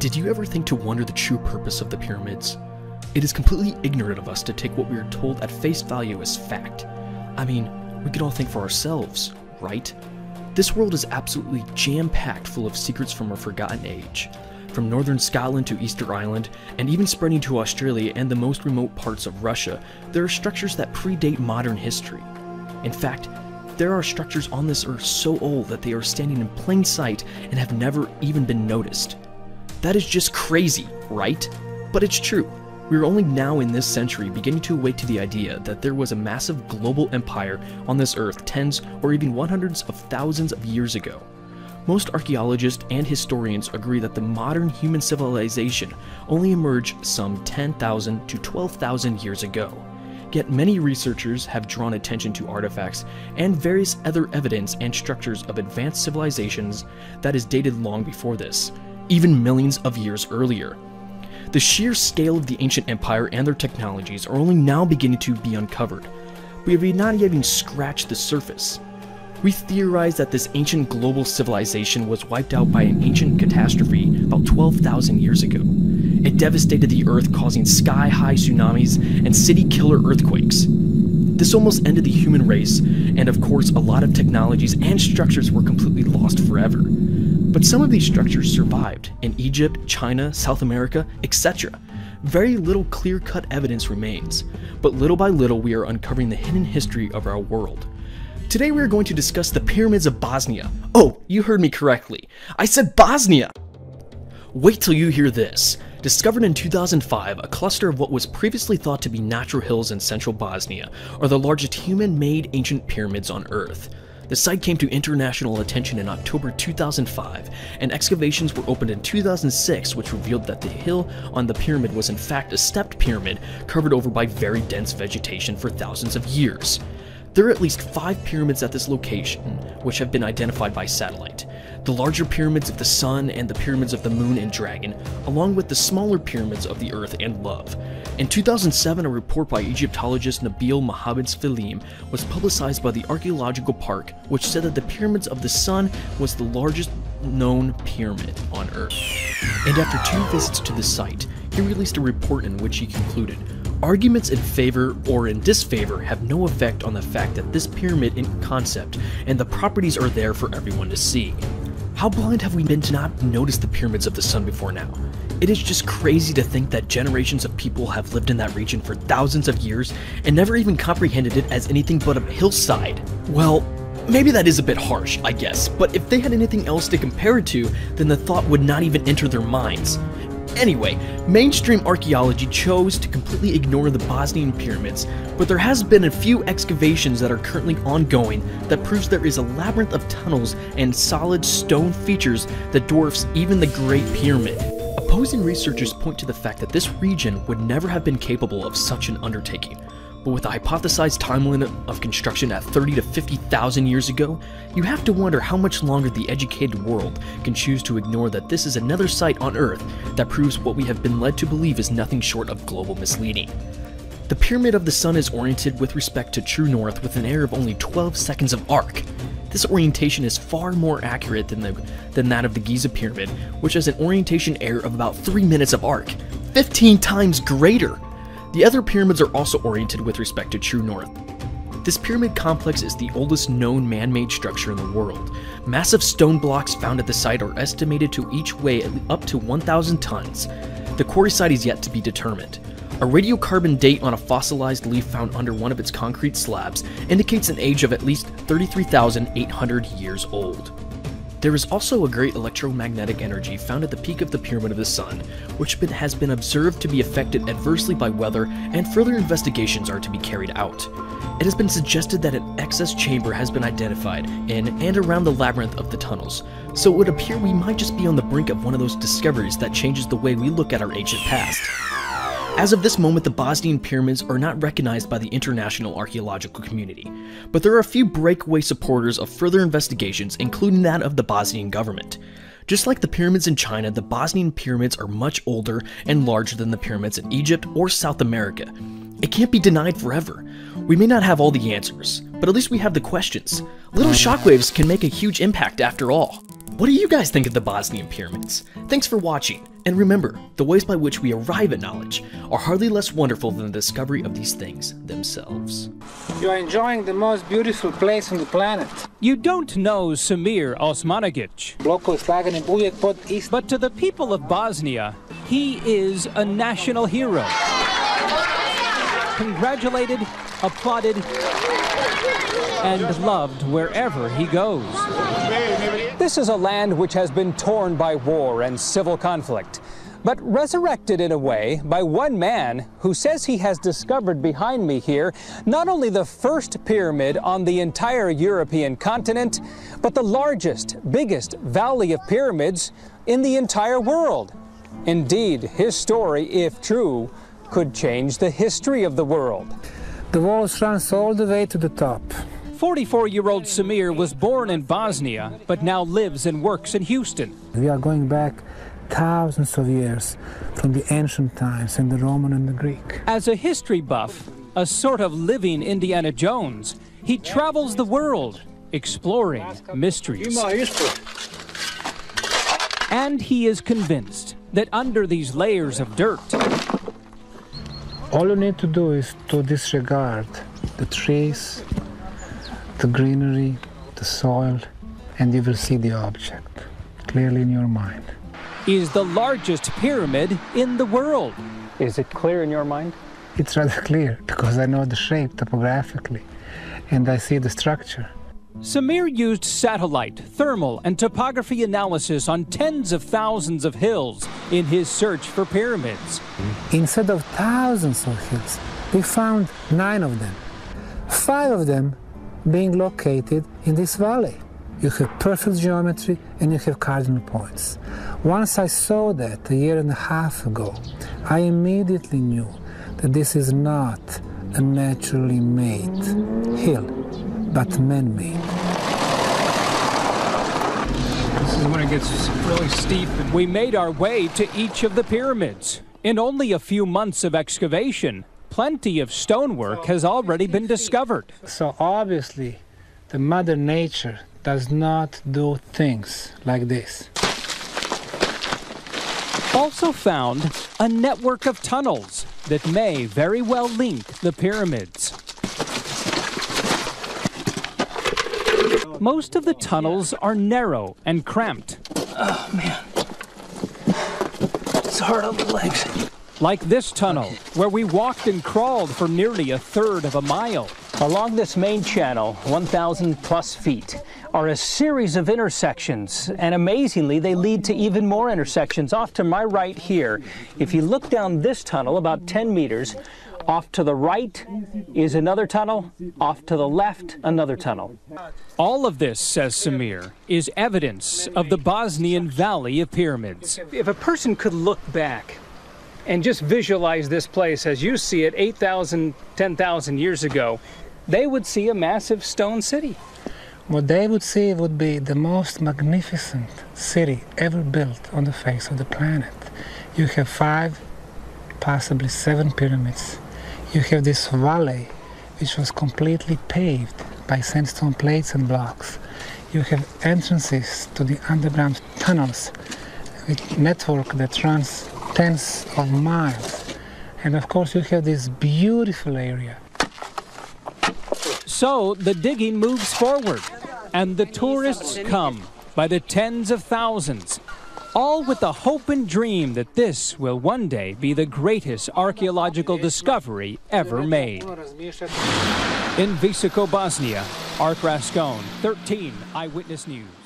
Did you ever think to wonder the true purpose of the pyramids? It is completely ignorant of us to take what we are told at face value as fact. I mean, we could all think for ourselves, right? This world is absolutely jam-packed full of secrets from a forgotten age. From northern Scotland to Easter Island, and even spreading to Australia and the most remote parts of Russia, there are structures that predate modern history. In fact, there are structures on this earth so old that they are standing in plain sight and have never even been noticed. That is just crazy, right? But it's true. We are only now in this century beginning to awake to the idea that there was a massive global empire on this earth tens or even hundreds of thousands of years ago. Most archaeologists and historians agree that the modern human civilization only emerged some 10,000 to 12,000 years ago. Yet many researchers have drawn attention to artifacts and various other evidence and structures of advanced civilizations that is dated long before this, even millions of years earlier. The sheer scale of the ancient empire and their technologies are only now beginning to be uncovered. We have not even scratched the surface. We theorize that this ancient global civilization was wiped out by an ancient catastrophe about 12,000 years ago. It devastated the earth, causing sky-high tsunamis and city-killer earthquakes. This almost ended the human race, and of course a lot of technologies and structures were completely lost forever. But some of these structures survived in Egypt, China, South America, etc. Very little clear-cut evidence remains, but little by little we are uncovering the hidden history of our world. Today we are going to discuss the pyramids of Bosnia. Oh, you heard me correctly. I said Bosnia! Wait till you hear this. Discovered in 2005, a cluster of what was previously thought to be natural hills in central Bosnia are the largest human-made ancient pyramids on Earth. The site came to international attention in October 2005, and excavations were opened in 2006 which revealed that the hill on the pyramid was in fact a stepped pyramid covered over by very dense vegetation for thousands of years. There are at least 5 pyramids at this location, which have been identified by satellite. The larger pyramids of the Sun and the pyramids of the Moon and Dragon, along with the smaller pyramids of the Earth and Love. In 2007, a report by Egyptologist Nabil Mohammed Filim was publicized by the Archaeological Park, which said that the pyramids of the Sun was the largest known pyramid on Earth. And after 2 visits to the site, he released a report in which he concluded, "Arguments in favor or in disfavor have no effect on the fact that this pyramid in concept and the properties are there for everyone to see." How blind have we been to not notice the pyramids of the Sun before now? It is just crazy to think that generations of people have lived in that region for thousands of years and never even comprehended it as anything but a hillside. Well, maybe that is a bit harsh, I guess, but if they had anything else to compare it to, then the thought would not even enter their minds. Anyway, mainstream archaeology chose to completely ignore the Bosnian pyramids, but there has been a few excavations that are currently ongoing that proves there is a labyrinth of tunnels and solid stone features that dwarfs even the Great Pyramid. Opposing researchers point to the fact that this region would never have been capable of such an undertaking. But with a hypothesized timeline of construction at 30 to 50,000 years ago, you have to wonder how much longer the educated world can choose to ignore that this is another site on Earth that proves what we have been led to believe is nothing short of global misleading. The Pyramid of the Sun is oriented with respect to true north with an error of only 12 seconds of arc. This orientation is far more accurate than that of the Giza Pyramid, which has an orientation error of about 3 minutes of arc, 15 times greater! The other pyramids are also oriented with respect to true north. This pyramid complex is the oldest known man-made structure in the world. Massive stone blocks found at the site are estimated to each weigh up to 1,000 tons. The quarry site is yet to be determined. A radiocarbon date on a fossilized leaf found under one of its concrete slabs indicates an age of at least 33,800 years old. There is also a great electromagnetic energy found at the peak of the Pyramid of the Sun, which has been observed to be affected adversely by weather, and further investigations are to be carried out. It has been suggested that an excess chamber has been identified in and around the labyrinth of the tunnels, so it would appear we might just be on the brink of one of those discoveries that changes the way we look at our ancient past. As of this moment, the Bosnian pyramids are not recognized by the international archaeological community, but there are a few breakaway supporters of further investigations, including that of the Bosnian government. Just like the pyramids in China, the Bosnian pyramids are much older and larger than the pyramids in Egypt or South America. It can't be denied forever. We may not have all the answers, but at least we have the questions. Little shockwaves can make a huge impact after all. What do you guys think of the Bosnian pyramids? Thanks for watching. And remember, the ways by which we arrive at knowledge are hardly less wonderful than the discovery of these things themselves. You are enjoying the most beautiful place on the planet. You don't know Samir Osmanagic, but to the people of Bosnia, he is a national hero. Congratulated, applauded, and loved wherever he goes. This is a land which has been torn by war and civil conflict, but resurrected in a way by one man who says he has discovered behind me here not only the first pyramid on the entire European continent, but the largest, biggest valley of pyramids in the entire world. Indeed, his story, if true, could change the history of the world. The walls runs all the way to the top. 44-year-old Samir was born in Bosnia, but now lives and works in Houston. We are going back thousands of years from the ancient times in the Roman and the Greek. As a history buff, a sort of living Indiana Jones, he travels the world, exploring mysteries. And he is convinced that under these layers of dirt, all you need to do is to disregard the trees, the greenery, the soil, and you will see the object clearly in your mind. Is the largest pyramid in the world. Is it clear in your mind? It's rather clear because I know the shape topographically and I see the structure. Samir used satellite, thermal, and topography analysis on tens of thousands of hills in his search for pyramids. Instead of thousands of hills, we found 9 of them. 5 of them being located in this valley. You have perfect geometry and you have cardinal points. Once I saw that 1.5 years ago, I immediately knew that this is not a naturally made hill, but man-made. This is when it gets really steep. We made our way to each of the pyramids. In only a few months of excavation, plenty of stonework has already been discovered. So obviously, the Mother Nature does not do things like this. Also found a network of tunnels that may very well link the pyramids. Most of the tunnels are narrow and cramped. Oh, man. It's hard on the legs. Like this tunnel, where we walked and crawled for nearly 1/3 of a mile. Along this main channel, 1,000 plus feet, are a series of intersections, and amazingly, they lead to even more intersections. Off to my right here, if you look down this tunnel about 10 meters, off to the right is another tunnel, off to the left, another tunnel. All of this, says Samir, is evidence of the Bosnian Valley of Pyramids. If a person could look back and just visualize this place as you see it 8,000, 10,000 years ago, they would see a massive stone city. What they would see would be the most magnificent city ever built on the face of the planet. You have 5, possibly 7 pyramids. You have this valley which was completely paved by sandstone plates and blocks. You have entrances to the underground tunnels with network that runs tens of miles. And of course you have this beautiful area. So the digging moves forward, and the tourists come by the tens of thousands, all with the hope and dream that this will one day be the greatest archaeological discovery ever made. In Visoko, Bosnia, Art Rascon, 13 Eyewitness News.